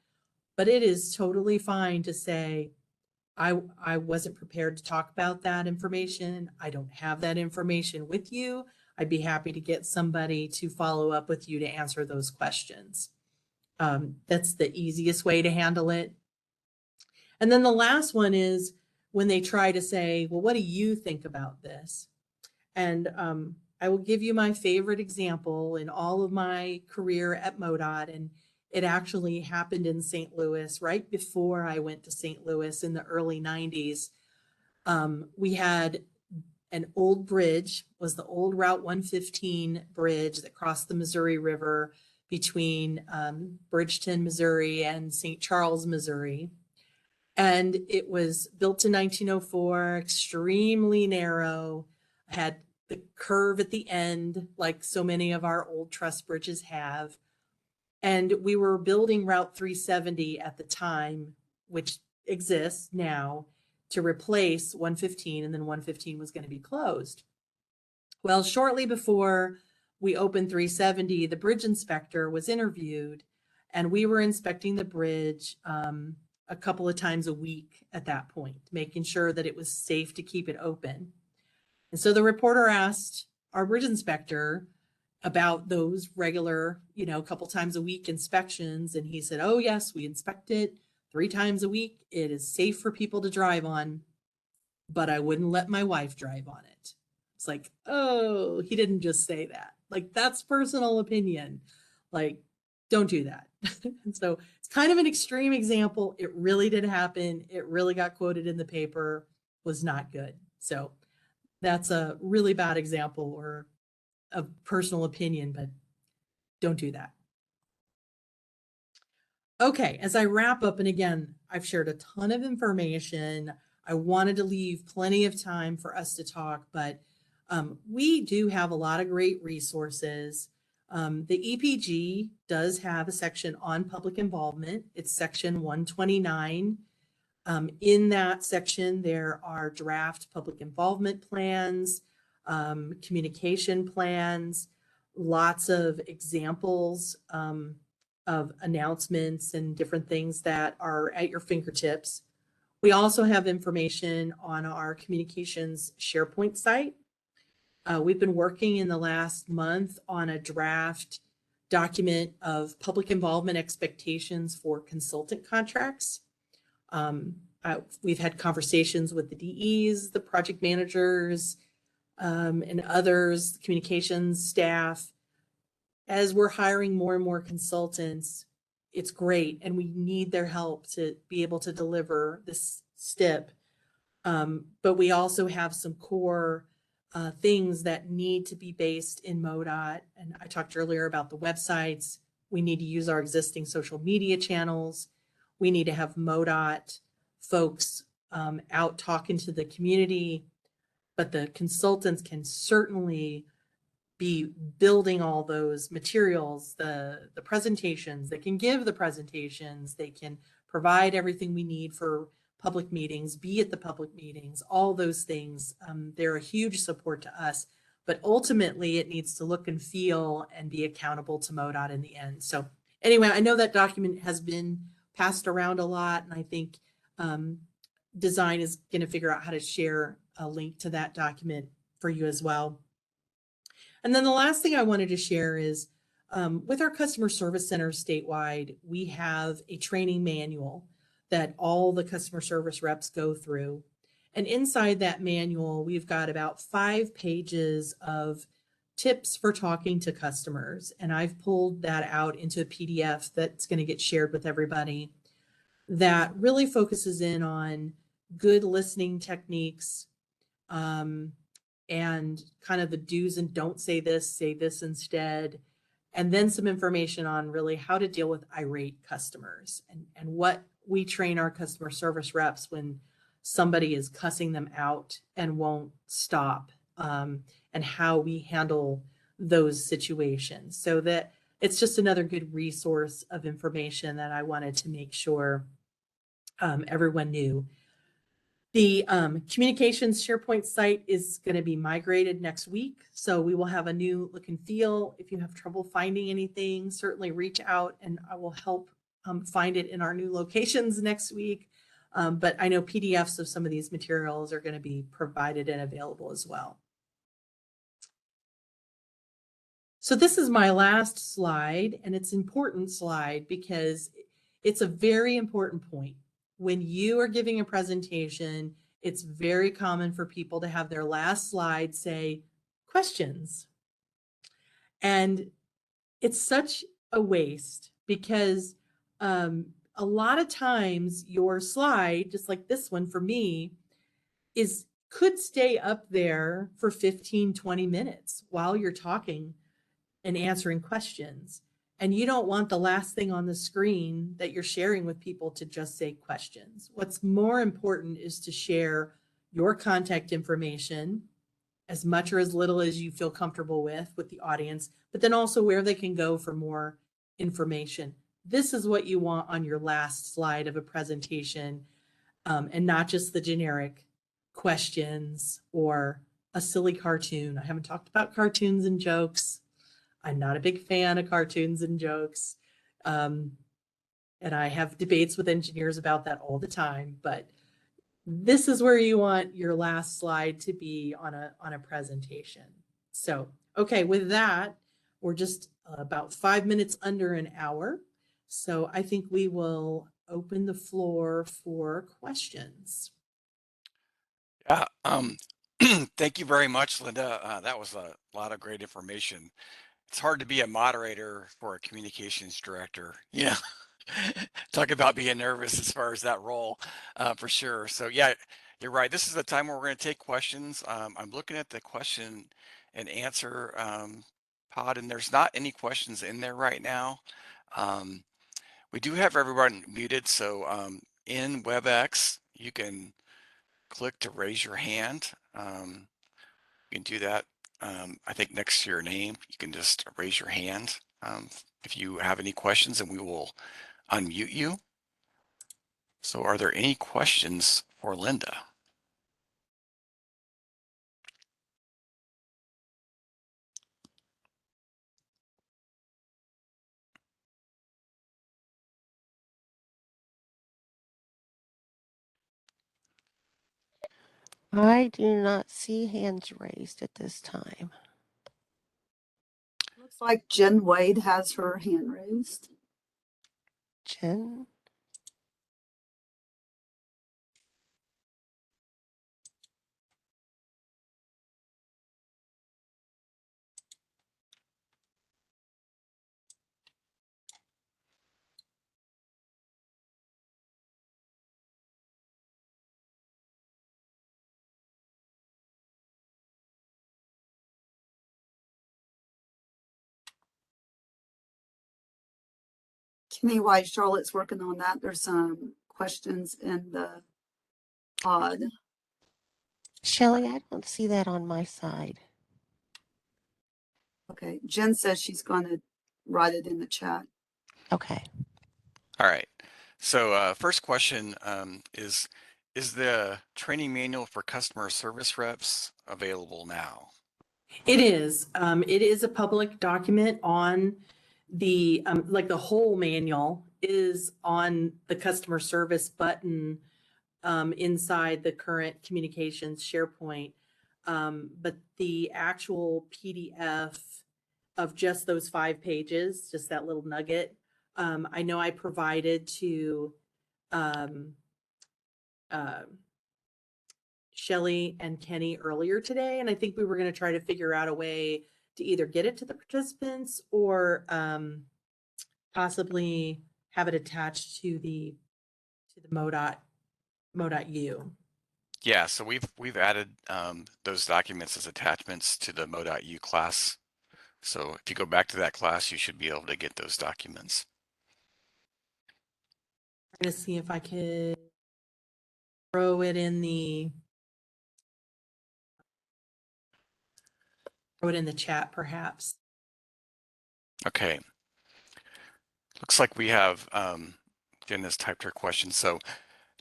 Speaker 3: but it is totally fine to say, I wasn't prepared to talk about that information. I don't have that information with you. I'd be happy to get somebody to follow up with you to answer those questions. That's the easiest way to handle it. And then the last one is when they try to say, well, what do you think about this? And I will give you my favorite example in all of my career at MoDOT. And it actually happened in St. Louis right before I went to St. Louis in the early 90s. We had an old bridge, was the old Route 115 bridge that crossed the Missouri River between Bridgeton, Missouri and St. Charles, Missouri. And it was built in 1904, extremely narrow, had the curve at the end, like so many of our old truss bridges have. And we were building Route 370 at the time, which exists now, to replace 115, and then 115 was going to be closed. Well, shortly before we opened 370, the bridge inspector was interviewed, and we were inspecting the bridge a couple of times a week at that point, making sure that it was safe to keep it open. And so the reporter asked our bridge inspector about those regular, a couple times a week inspections. And he said, oh yes, we inspect it 3 times a week. It is safe for people to drive on, but I wouldn't let my wife drive on it. It's like, oh, he didn't just say that. Like, that's personal opinion. Like, don't do that. And so it's kind of an extreme example. It really did happen. It really got quoted in the paper, was not good. So that's a really bad example or of personal opinion, but don't do that. Okay, as I wrap up, and again, I've shared a ton of information. I wanted to leave plenty of time for us to talk, but we do have a lot of great resources. The EPG does have a section on public involvement. It's section 129. In that section, there are draft public involvement plans, communication plans, lots of examples of announcements and different things that are at your fingertips. We also have information on our communications SharePoint site. We've been working in the last month on a draft document of public involvement expectations for consultant contracts. We've had conversations with the DEs, the project managers, and others, communications staff. As we're hiring more and more consultants, it's great, and we need their help to be able to deliver this STIP. But we also have some core things that need to be based in MoDOT. And I talked earlier about the websites. We need to use our existing social media channels. We need to have MoDOT folks out talking to the community. But the consultants can certainly be building all those materials, the presentations. They can give the presentations. They can provide everything we need for public meetings, be at the public meetings, all those things. They're a huge support to us, but ultimately it needs to look and feel and be accountable to MoDOT in the end. So anyway, I know that document has been passed around a lot, and I think design is going to figure out how to share a link to that document for you as well. And then the last thing I wanted to share is with our customer service centers statewide, we have a training manual that all the customer service reps go through. And inside that manual, we've got about 5 pages of tips for talking to customers. And I've pulled that out into a PDF that's going to get shared with everybody that really focuses in on good listening techniques, and kind of the do's and don't say this instead. And then some information on really how to deal with irate customers and what we train our customer service reps when somebody is cussing them out and won't stop, and how we handle those situations. So that it's just another good resource of information that I wanted to make sure everyone knew. The communications SharePoint site is going to be migrated next week. So we will have a new look and feel. If you have trouble finding anything, certainly reach out and I will help find it in our new locations next week. But I know PDFs of some of these materials are going to be provided and available as well. So this is my last slide, and it's an important slide because it's a very important point. When you are giving a presentation, it's very common for people to have their last slide say questions. And it's such a waste because a lot of times your slide, just like this one for me, could stay up there for 15, 20 minutes while you're talking and answering questions. And you don't want the last thing on the screen that you're sharing with people to just say questions. What's more important is to share your contact information, as much or as little as you feel comfortable with the audience, but then also where they can go for more information. This is what you want on your last slide of a presentation, and not just the generic questions or a silly cartoon. I haven't talked about cartoons and jokes. I'm not a big fan of cartoons and jokes. And I have debates with engineers about that all the time, but this is where you want your last slide to be on a presentation. So, okay, with that, we're just about 5 minutes under an hour. So I think we will open the floor for questions.
Speaker 1: Yeah, thank you very much, Linda. That was a lot of great information. It's hard to be a moderator for a communications director. You know, talk about being nervous as far as that role, for sure. So yeah, you're right. This is the time where we're going to take questions. I'm looking at the question and answer pod, and there's not any questions in there right now. We do have everyone muted, so in WebEx, you can click to raise your hand. You can do that. I think next to your name, you can just raise your hand if you have any questions, and we will unmute you. So are there any questions for Linda?
Speaker 2: I do not see hands raised at this time.
Speaker 4: Looks like Jen Wade has her hand raised.
Speaker 2: Jen?
Speaker 4: Kenny, while Charlotte's working on that, there's some questions in the pod.
Speaker 2: Shelley, I don't see that on my side.
Speaker 4: Okay, Jen says she's gonna write it in the chat.
Speaker 2: Okay.
Speaker 1: All right. So first question is the training manual for customer service reps available now?
Speaker 3: It is. It is a public document on the, like the whole manual is on the customer service button inside the current communications SharePoint. But the actual PDF of just those 5 pages, just that little nugget, I know I provided to um, uh, Shelley and Kenny earlier today, and I think we were going to try to figure out a way to either get it to the participants or possibly have it attached to the MO.U.
Speaker 1: Yeah, so we've added those documents as attachments to the Mo.U class. So if you go back to that class, you should be able to get those documents.
Speaker 3: I'm going to see if I could throw it in the chat, perhaps.
Speaker 1: Okay. Looks like we have Jen has typed her question. So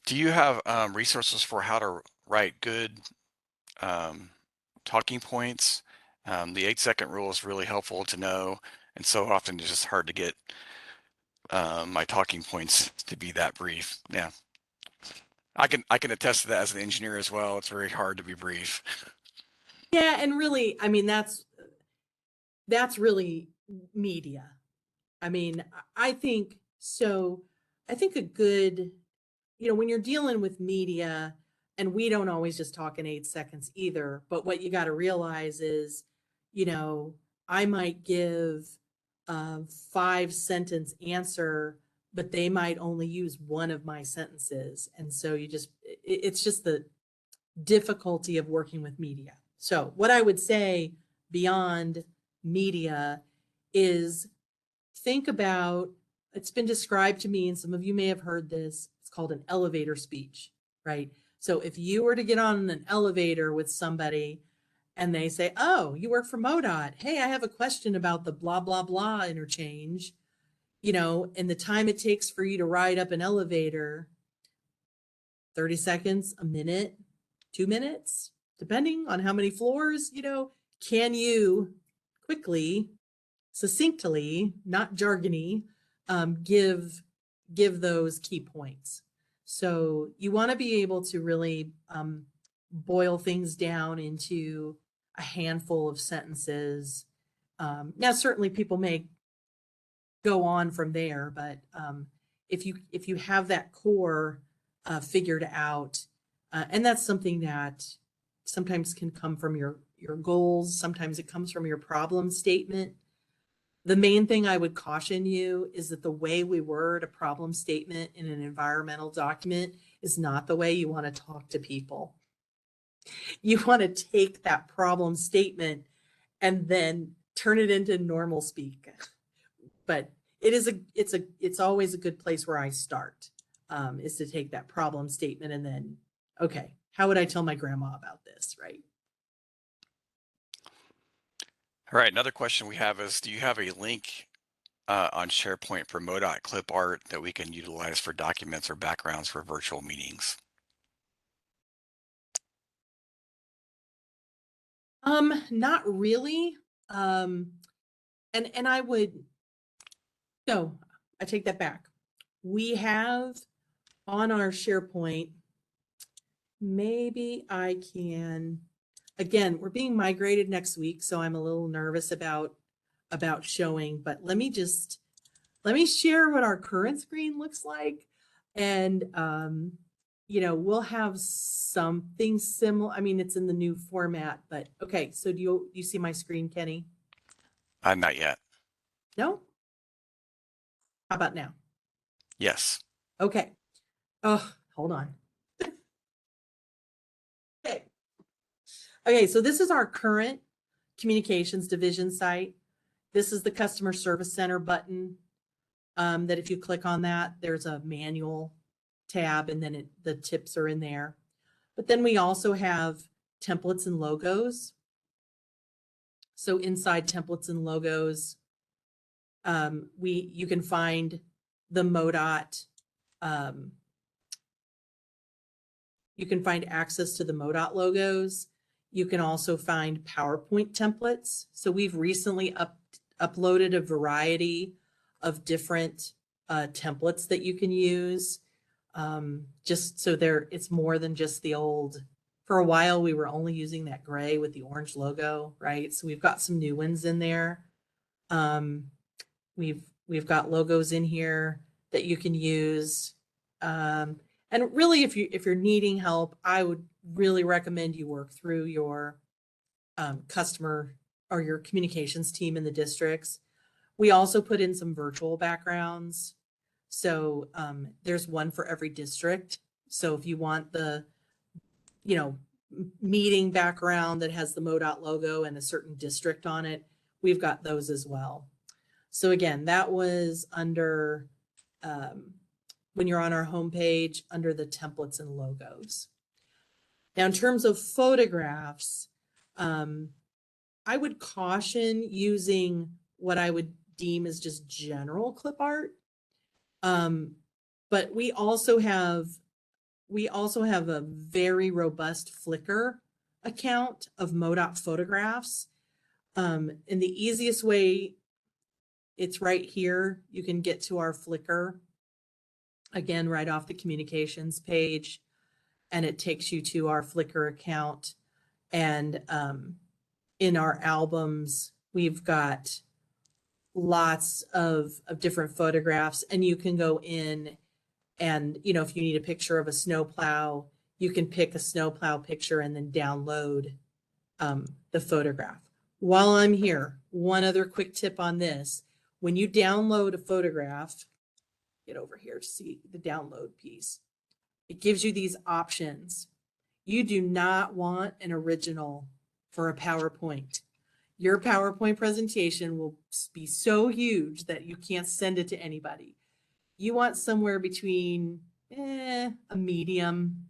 Speaker 1: do you have resources for how to write good talking points? The 8-second rule is really helpful to know, and so often it's just hard to get my talking points to be that brief. Yeah, I can attest to that as an engineer as well. It's very hard to be brief.
Speaker 3: Yeah, and really, I mean, that's really media. I mean, I think so. I think a good, when you're dealing with media, and we don't always just talk in 8 seconds either, but what you got to realize is, I might give a 5 sentence answer, but they might only use one of my sentences. And so it's just the difficulty of working with media. So what I would say beyond media is think about, it's been described to me, and some of you may have heard this, it's called an elevator speech, right? So if you were to get on an elevator with somebody and they say, oh, you work for MoDOT. Hey, I have a question about the blah, blah, blah interchange, and the time it takes for you to ride up an elevator, 30 seconds, a minute, 2 minutes, depending on how many floors, can you quickly, succinctly, not jargony, give those key points. So you want to be able to really boil things down into a handful of sentences. Now, certainly people may go on from there, but if you have that core figured out, and that's something that sometimes can come from your goals, sometimes it comes from your problem statement. The main thing I would caution you is that the way we word a problem statement in an environmental document is not the way you want to talk to people. You want to take that problem statement and then turn it into normal speak. But it's always a good place where I start, is to take that problem statement and then, okay, how would I tell my grandma about this, right?
Speaker 1: All right, another question we have is, do you have a link on SharePoint for MoDOT clip art that we can utilize for documents or backgrounds for virtual meetings?
Speaker 3: Not really. And I would, no, I take that back. We have on our SharePoint, maybe I can, again, we're being migrated next week, so I'm a little nervous about showing, but let me share what our current screen looks like. And, we'll have something similar. I mean, it's in the new format, but okay. So do you see my screen, Kenny?
Speaker 1: Not yet.
Speaker 3: No? How about now?
Speaker 1: Yes.
Speaker 3: Okay. Oh, hold on. Okay. Okay, so this is our current communications division site. This is the customer service center button. that if you click on that, there's a manual tab and then the tips are in there. But then we also have templates and logos. So inside templates and logos, you can find the MoDOT, you can find access to the MoDOT logos. You can also find PowerPoint templates. So we've recently uploaded a variety of different templates that you can use. Just so it's more than just the old. For a while, we were only using that gray with the orange logo, right? So we've got some new ones in there. We've got logos in here that you can use. And really, if you're needing help, I would really recommend you work through your customer or your communications team in the districts. We also put in some virtual backgrounds. So there's one for every district. So if you want the, meeting background that has the MoDOT logo and a certain district on it, we've got those as well. So again, that was under, when you're on our homepage, under the templates and logos. Now, in terms of photographs, I would caution using what I would deem as just general clip art. But we also have a very robust Flickr account of MoDOT photographs. And the easiest way, it's right here. You can get to our Flickr, again, right off the communications page, and it takes you to our Flickr account. And in our albums, we've got lots of different photographs, and you can go in and, if you need a picture of a snowplow, you can pick a snowplow picture and then download the photograph. While I'm here, one other quick tip on this. When you download a photograph, get over here to see the download piece. It gives you these options. You do not want an original for a PowerPoint. Your PowerPoint presentation will be so huge that you can't send it to anybody. You want somewhere between a medium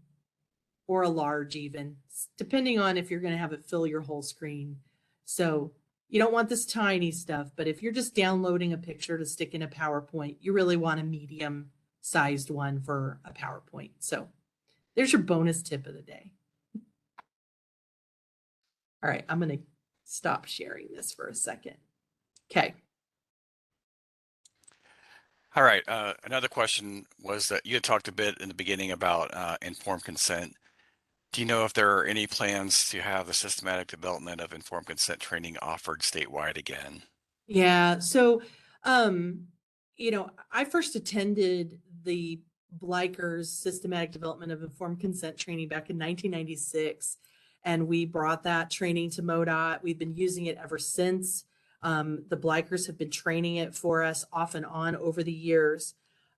Speaker 3: or a large even, depending on if you're going to have it fill your whole screen. So you don't want this tiny stuff, but if you're just downloading a picture to stick in a PowerPoint, you really want a medium sized one for a PowerPoint. So there's your bonus tip of the day. All right, I'm going to stop sharing this for a second. Okay.
Speaker 1: All right. Another question was that you had talked a bit in the beginning about informed consent. Do you know if there are any plans to have the systematic development of informed consent training offered statewide again?
Speaker 3: Yeah. So, I first attended the Blikers Systematic Development of Informed Consent training back in 1996, and we brought that training to MoDOT. We've been using it ever since. The Blikers have been training it for us off and on over the years.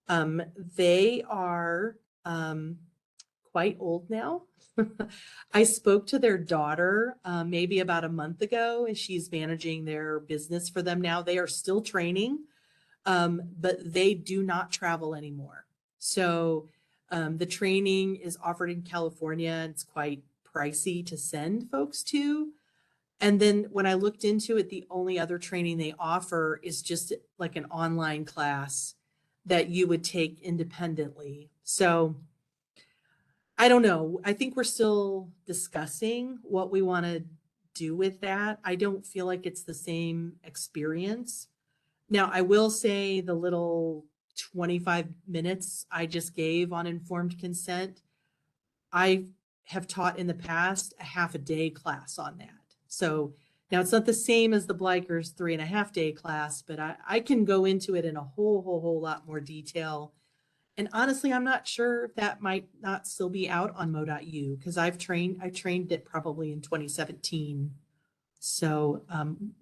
Speaker 3: They are quite old now. I spoke to their daughter maybe about a month ago, and she's managing their business for them now. They are still training, but they do not travel anymore. So the training is offered in California. It's quite pricey to send folks to. And then when I looked into it, the only other training they offer is just like an online class that you would take independently. So I don't know. I think we're still discussing what we want to do with that. I don't feel like it's the same experience. Now, I will say the little 25 minutes I just gave on informed consent, I have taught in the past a half a day class on that. So now it's not the same as the Blikers 3.5 day class, but I can go into it in a whole lot more detail. And honestly, I'm not sure if that might not still be out on Mo.U because I trained it probably in 2017. So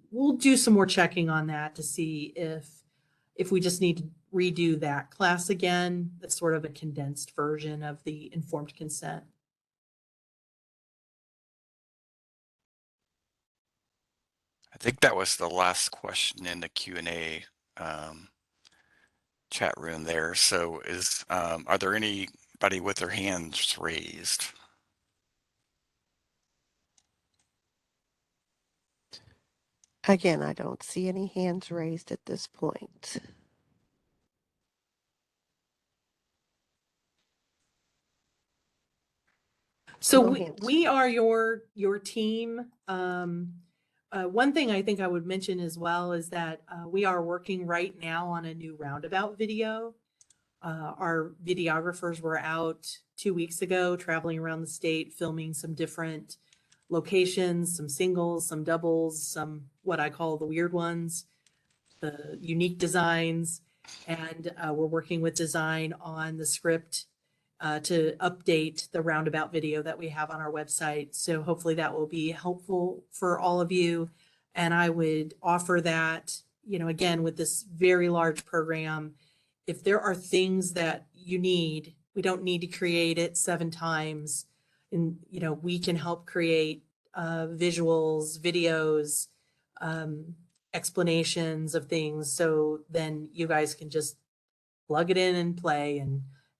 Speaker 3: we'll do some more checking on that to see if we just need to redo that class again. That's sort of a condensed version of the informed consent.
Speaker 1: I think that was the last question in the Q&A. chat room there. So are there anybody with their hands raised?
Speaker 2: Again, I don't see any hands raised at this point.
Speaker 3: So
Speaker 2: No
Speaker 3: we,
Speaker 2: hands.
Speaker 3: we are your team. One thing I think I would mention as well is that we are working right now on a new roundabout video. Our videographers were out 2 weeks ago traveling around the state, filming some different locations, some singles, some doubles, some what I call the weird ones, the unique designs. And we're working with design on the script to update the roundabout video that we have on our website. So hopefully that will be helpful for all of you. And I would offer that, again, with this very large program, if there are things that you need, we don't need to create it 7 times. And, we can help create visuals, videos, explanations of things. So then you guys can just plug it in and play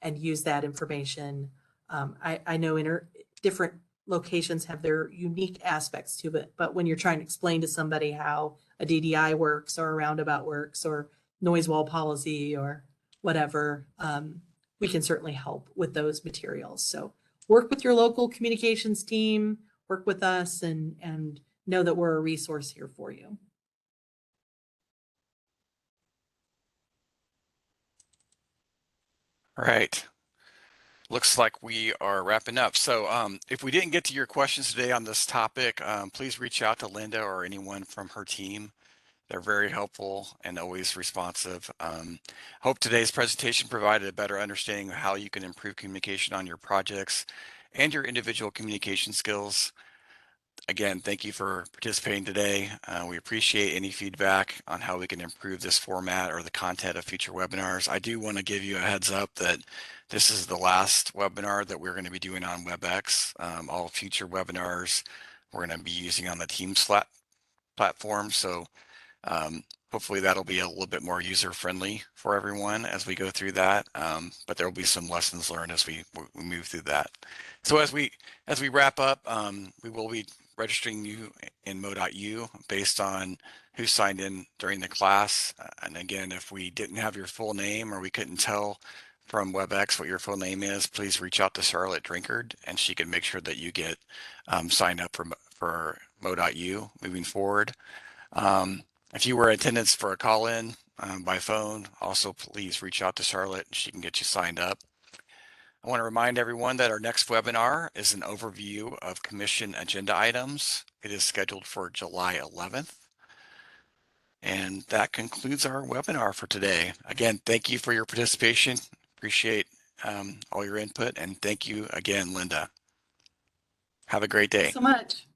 Speaker 3: and use that information. I know different locations have their unique aspects to it, but when you're trying to explain to somebody how a DDI works or a roundabout works or noise wall policy or whatever, we can certainly help with those materials. So work with your local communications team, work with us, and know that we're a resource here for you.
Speaker 1: All right. Looks like we are wrapping up. So if we didn't get to your questions today on this topic, please reach out to Linda or anyone from her team. They're very helpful and always responsive. Hope today's presentation provided a better understanding of how you can improve communication on your projects and your individual communication skills. Again, thank you for participating today. We appreciate any feedback on how we can improve this format or the content of future webinars. I do want to give you a heads up that this is the last webinar that we're going to be doing on WebEx. All future webinars we're going to be using on the Teams platform. So hopefully that'll be a little bit more user friendly for everyone as we go through that. But there will be some lessons learned as we move through that. So as we wrap up, we will be registering you in Mo.U based on who signed in during the class. And again, if we didn't have your full name or we couldn't tell from WebEx what your full name is, please reach out to Charlotte Drinkard and she can make sure that you get signed up for Mo.U moving forward. If you were in attendance for a call-in by phone, also please reach out to Charlotte and she can get you signed up. I want to remind everyone that our next webinar is an overview of commission agenda items. It is scheduled for July 11th. And that concludes our webinar for today. Again, thank you for your participation. Appreciate all your input. And thank you again, Linda. Have a great day.
Speaker 3: Thanks so much.